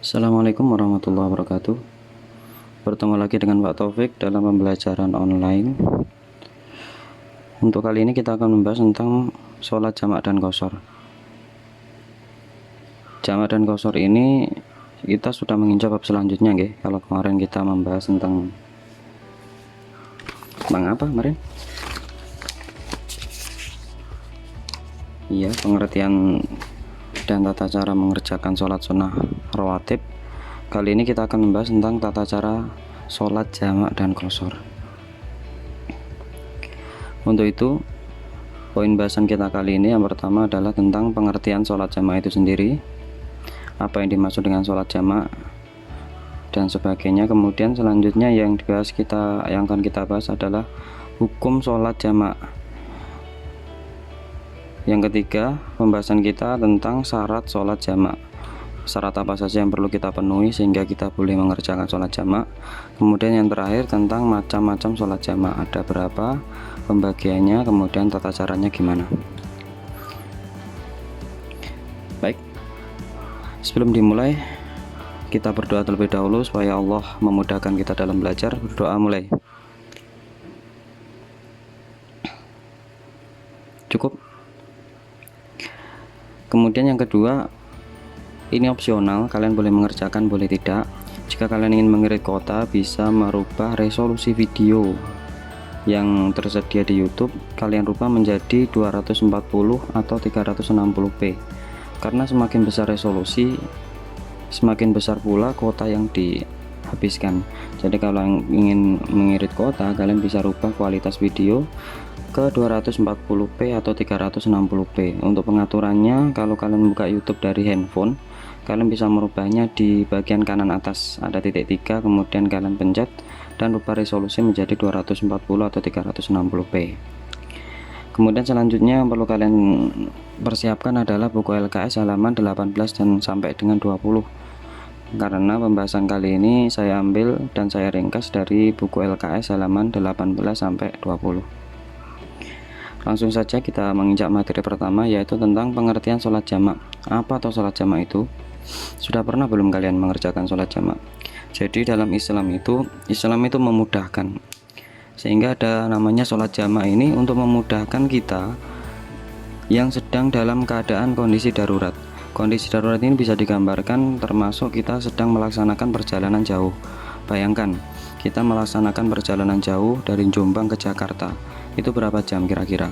Assalamualaikum warahmatullahi wabarakatuh. Bertemu lagi dengan Pak Taufik dalam pembelajaran online. Untuk kali ini kita akan membahas tentang sholat jamak dan qashar. Jamak dan qashar ini kita sudah menginjak bab selanjutnya, nggih. Kalau kemarin kita membahas tentang apa kemarin? Iya, pengertian dan tata cara mengerjakan sholat sunnah rawatib. Kali ini kita akan membahas tentang tata cara sholat jamak dan qashar. Untuk itu, poin bahasan kita kali ini yang pertama adalah tentang pengertian sholat jamak itu sendiri, apa yang dimaksud dengan sholat jamak dan sebagainya. Kemudian selanjutnya yang akan kita bahas adalah hukum sholat jamak. Yang ketiga, pembahasan kita tentang syarat sholat jamak. Syarat apa saja yang perlu kita penuhi sehingga kita boleh mengerjakan sholat jamak. Kemudian yang terakhir tentang macam-macam sholat jamak, ada berapa, pembagiannya, kemudian tata caranya gimana. Baik, sebelum dimulai kita berdoa terlebih dahulu supaya Allah memudahkan kita dalam belajar. Berdoa mulai. Cukup. Kemudian yang kedua, ini opsional, kalian boleh mengerjakan, boleh tidak. Jika kalian ingin mengirit kuota, bisa merubah resolusi video yang tersedia di YouTube, kalian rubah menjadi 240 atau 360p. Karena semakin besar resolusi, semakin besar pula kuota yang dihabiskan. Jadi kalau ingin mengirit kuota, kalian bisa rubah kualitas video ke 240p atau 360p. Untuk pengaturannya, kalau kalian buka YouTube dari handphone, kalian bisa merubahnya di bagian kanan atas, ada titik 3, kemudian kalian pencet dan rubah resolusi menjadi 240 atau 360p. Kemudian selanjutnya yang perlu kalian persiapkan adalah buku LKS halaman 18 dan sampai dengan 20. Karena pembahasan kali ini saya ambil dan saya ringkas dari buku LKS halaman 18 sampai 20. Langsung saja kita menginjak materi pertama, yaitu tentang pengertian sholat jamak. Apa atau sholat jamak itu? Sudah pernah belum kalian mengerjakan sholat jamak? Jadi dalam Islam itu memudahkan, sehingga ada namanya sholat jamak ini untuk memudahkan kita yang sedang dalam keadaan kondisi darurat. Kondisi darurat ini bisa digambarkan termasuk kita sedang melaksanakan perjalanan jauh. Bayangkan, kita melaksanakan perjalanan jauh dari Jombang ke Jakarta. Itu berapa jam kira-kira?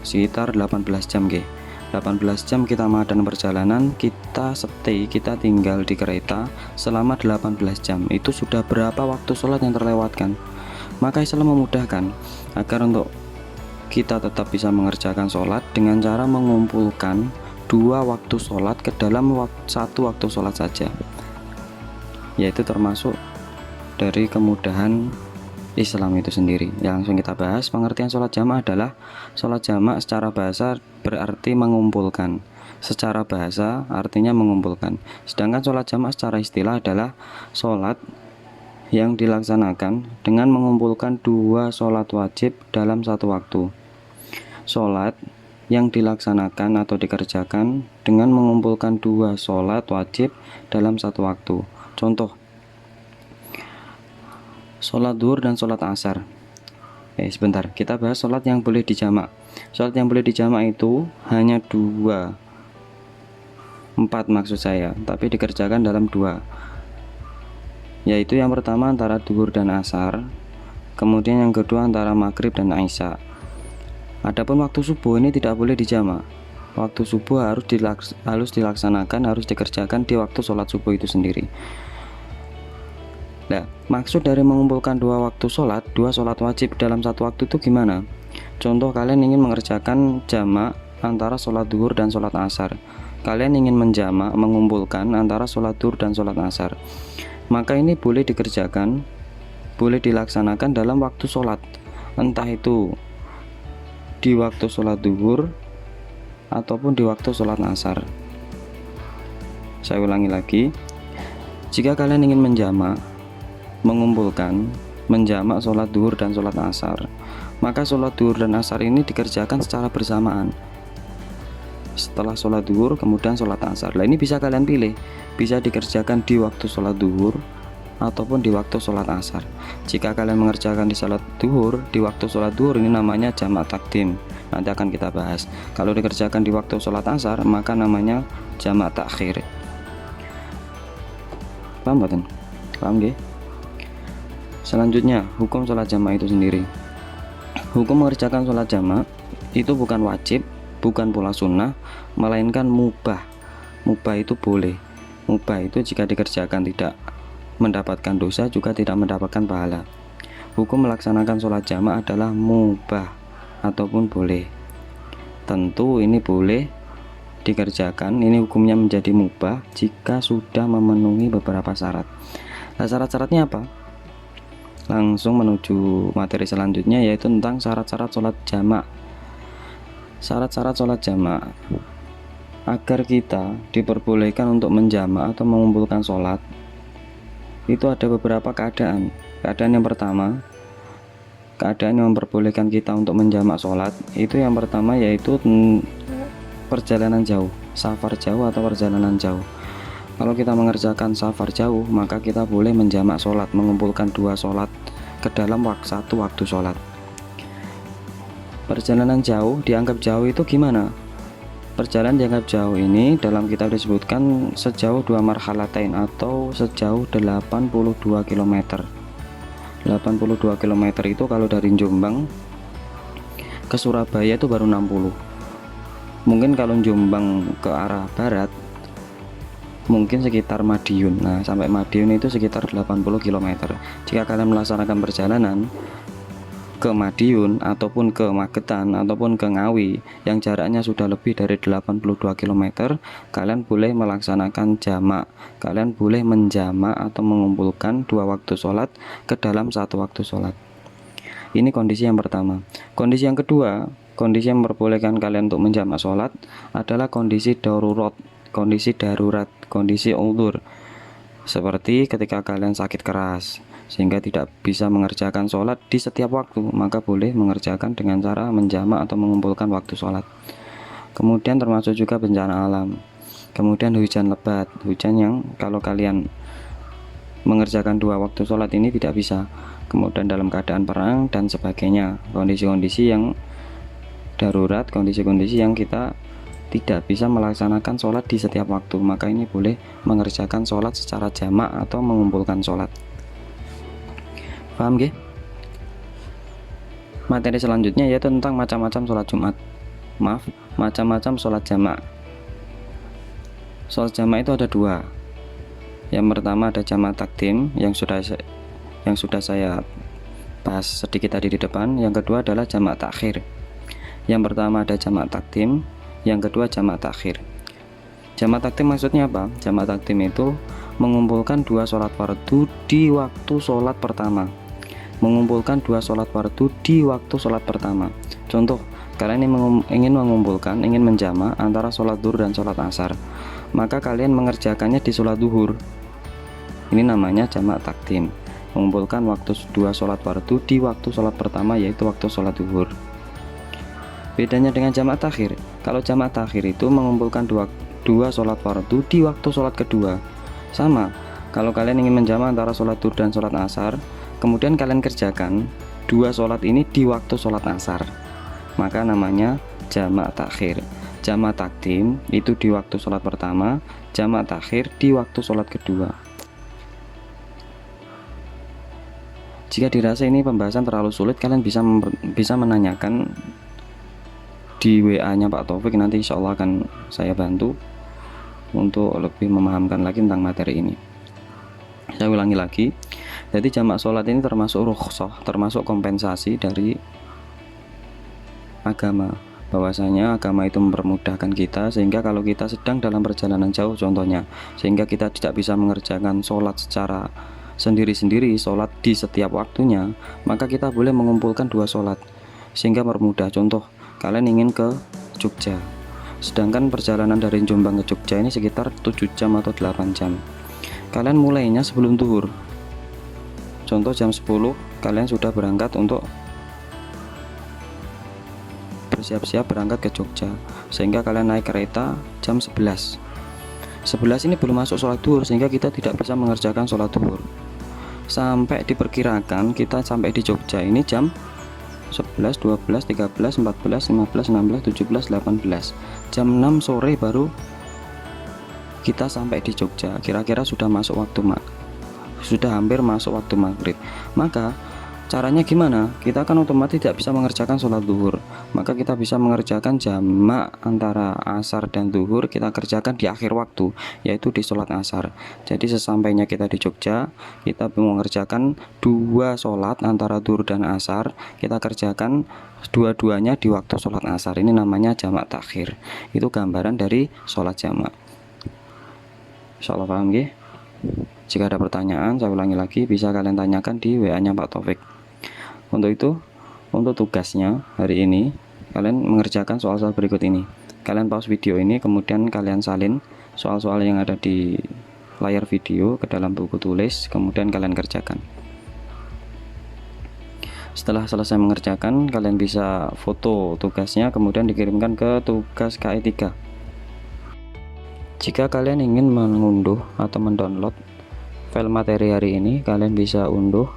Sekitar 18 jam, 18 jam kita mengadakan perjalanan, kita tinggal di kereta selama 18 jam. Itu sudah berapa waktu sholat yang terlewatkan? Maka Islam memudahkan agar untuk kita tetap bisa mengerjakan sholat dengan cara mengumpulkan 2 waktu sholat ke dalam satu waktu sholat saja, yaitu termasuk dari kemudahan Islam itu sendiri. Langsung kita bahas. Pengertian sholat jamak adalah sholat jamak secara bahasa berarti mengumpulkan. Secara bahasa artinya mengumpulkan. Sedangkan sholat jamak secara istilah adalah sholat yang dilaksanakan dengan mengumpulkan 2 sholat wajib dalam satu waktu. Sholat yang dilaksanakan atau dikerjakan dengan mengumpulkan 2 sholat wajib dalam satu waktu. Contoh, sholat duhur dan sholat asar. Sebentar, kita bahas sholat yang boleh dijamak. Sholat yang boleh dijamak itu hanya 4 maksud saya, tapi dikerjakan dalam 2, yaitu yang pertama antara duhur dan asar, kemudian yang kedua antara maghrib dan isya. Adapun waktu subuh ini tidak boleh dijamak. Waktu subuh harus dilaksanakan, harus dikerjakan di waktu sholat subuh itu sendiri. Nah, maksud dari mengumpulkan 2 waktu sholat, 2 sholat wajib dalam satu waktu itu gimana? Contoh, kalian ingin mengerjakan jamak antara sholat duhur dan sholat asar. Kalian ingin mengumpulkan antara sholat duhur dan sholat asar. Maka ini boleh dikerjakan, boleh dilaksanakan dalam waktu sholat. Entah itu di waktu sholat duhur ataupun di waktu sholat asar. Saya ulangi lagi. Jika kalian ingin menjamak sholat duhur dan sholat asar, maka sholat duhur dan asar ini dikerjakan secara bersamaan. setelah sholat duhur kemudian sholat asar. Nah, ini bisa kalian pilih, bisa dikerjakan di waktu sholat duhur ataupun di waktu sholat asar. Jika kalian mengerjakan di sholat duhur, di waktu sholat duhur, ini namanya jamak takdim, nanti akan kita bahas. Kalau dikerjakan di waktu sholat asar, maka namanya jamak takhir. Paham betul? Paham nggih? Selanjutnya, hukum sholat jamak itu sendiri. Hukum mengerjakan sholat jamak itu bukan wajib, bukan pula sunnah, melainkan mubah. Mubah itu boleh. Mubah itu jika dikerjakan tidak mendapatkan dosa, juga tidak mendapatkan pahala. Hukum melaksanakan sholat jamak adalah mubah ataupun boleh. Tentu ini boleh dikerjakan, ini hukumnya menjadi mubah jika sudah memenuhi beberapa syarat. Nah, syarat-syaratnya apa? Langsung menuju materi selanjutnya, yaitu tentang syarat-syarat sholat jamak. Syarat-syarat sholat jamak. Agar kita diperbolehkan untuk menjamak atau mengumpulkan sholat, itu ada beberapa keadaan. Keadaan yang pertama, keadaan yang memperbolehkan kita untuk menjamak sholat, itu yang pertama yaitu perjalanan jauh, safar jauh atau perjalanan jauh. Kalau kita mengerjakan safar jauh, maka kita boleh menjamak sholat, mengumpulkan dua sholat ke dalam satu waktu sholat. Perjalanan jauh dianggap jauh itu gimana? Perjalanan dianggap jauh ini dalam kitab disebutkan sejauh 2 marhalatain atau sejauh 82 km. 82 km itu kalau dari Jombang ke Surabaya itu baru 60. Mungkin kalau Jombang ke arah barat mungkin sekitar Madiun. Nah, sampai Madiun itu sekitar 80 km. Jika kalian melaksanakan perjalanan ke Madiun ataupun ke Magetan ataupun ke Ngawi yang jaraknya sudah lebih dari 82 km, kalian boleh melaksanakan jamak. Kalian boleh menjamak atau mengumpulkan dua waktu sholat ke dalam satu waktu sholat. Ini kondisi yang pertama. Kondisi yang kedua, kondisi yang memperbolehkan kalian untuk menjamak sholat adalah kondisi darurat, kondisi darurat, kondisi uzur. Seperti ketika kalian sakit keras sehingga tidak bisa mengerjakan sholat di setiap waktu, maka boleh mengerjakan dengan cara menjamak atau mengumpulkan waktu sholat. Kemudian termasuk juga bencana alam. Kemudian hujan lebat, hujan yang kalau kalian mengerjakan dua waktu sholat ini tidak bisa. Kemudian dalam keadaan perang dan sebagainya, kondisi-kondisi yang darurat, kondisi-kondisi yang kita tidak bisa melaksanakan sholat di setiap waktu, maka ini boleh mengerjakan sholat secara jamak atau mengumpulkan sholat. Paham gak? Materi selanjutnya yaitu tentang macam-macam sholat Jumat. Maaf, macam-macam sholat jamak. Sholat jamak itu ada dua. Yang pertama ada jamak takdim yang sudah saya bahas sedikit tadi di depan. Yang kedua adalah jamak takhir. Yang pertama ada jamak takdim, yang kedua jamak takhir. Jamak takdim maksudnya apa? Jamak takdim itu mengumpulkan dua sholat fardu di waktu sholat pertama. Mengumpulkan dua sholat fardu di waktu sholat pertama. Contoh, kalian ingin mengumpulkan, ingin menjamak antara sholat duhur dan sholat asar, maka kalian mengerjakannya di sholat duhur. Ini namanya jamak takdim, mengumpulkan waktu dua sholat fardu di waktu sholat pertama, yaitu waktu sholat duhur. Bedanya dengan jamak takhir, kalau jamak takhir itu mengumpulkan dua sholat fardu di waktu sholat kedua. Sama, kalau kalian ingin menjamak antara sholat duhur dan sholat asar, kemudian kalian kerjakan dua sholat ini di waktu sholat asar, maka namanya jamak takhir. Jamak takdim itu di waktu sholat pertama, jamak takhir di waktu sholat kedua. Jika dirasa ini pembahasan terlalu sulit, kalian bisa menanyakan di WA-nya Pak Taufik, nanti insya Allah akan saya bantu untuk lebih memahamkan lagi tentang materi ini. Saya ulangi lagi, jadi jamak sholat ini termasuk rukhsah, termasuk kompensasi dari agama, bahwasanya agama itu mempermudahkan kita, sehingga kalau kita sedang dalam perjalanan jauh contohnya, sehingga kita tidak bisa mengerjakan sholat secara sendiri-sendiri, sholat di setiap waktunya, maka kita boleh mengumpulkan dua sholat sehingga mempermudah. Contoh, kalian ingin ke Jogja, sedangkan perjalanan dari Jombang ke Jogja ini sekitar 7 jam atau 8 jam. Kalian mulainya sebelum duhur. Contoh jam 10 kalian sudah berangkat untuk bersiap-siap berangkat ke Jogja, sehingga kalian naik kereta jam 11. 11 ini belum masuk sholat duhur, sehingga kita tidak bisa mengerjakan sholat duhur. Sampai diperkirakan kita sampai di Jogja ini jam 11, 12, 13, 14, 15, 16, 17, 18. Jam 6 sore baru kita sampai di Jogja. Kira-kira sudah masuk waktu sudah hampir masuk waktu maghrib. Maka caranya gimana? Kita kan otomatis tidak bisa mengerjakan sholat duhur, maka kita bisa mengerjakan jamak antara asar dan duhur, kita kerjakan di akhir waktu, yaitu di sholat asar. Jadi sesampainya kita di Jogja, kita mengerjakan dua sholat antara duhur dan asar, kita kerjakan dua-duanya di waktu sholat asar. Ini namanya jamak takhir. Itu gambaran dari sholat jamak. Insyaallah paham nggih? Jika ada pertanyaan, saya ulangi lagi, bisa kalian tanyakan di WA-nya Pak Taufik. Untuk itu, untuk tugasnya hari ini, kalian mengerjakan soal-soal berikut ini. Kalian pause video ini, kemudian kalian salin soal-soal yang ada di layar video ke dalam buku tulis, kemudian kalian kerjakan. Setelah selesai mengerjakan, kalian bisa foto tugasnya, kemudian dikirimkan ke tugas KE3. Jika kalian ingin mengunduh atau mendownload file materi hari ini, kalian bisa unduh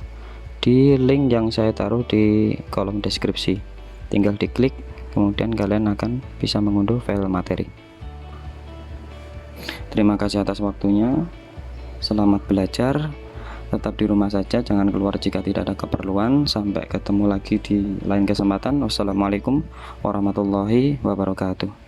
di link yang saya taruh di kolom deskripsi. Tinggal diklik, kemudian kalian akan bisa mengunduh file materi. Terima kasih atas waktunya. Selamat belajar. Tetap di rumah saja, jangan keluar jika tidak ada keperluan. Sampai ketemu lagi di lain kesempatan. Wassalamualaikum warahmatullahi wabarakatuh.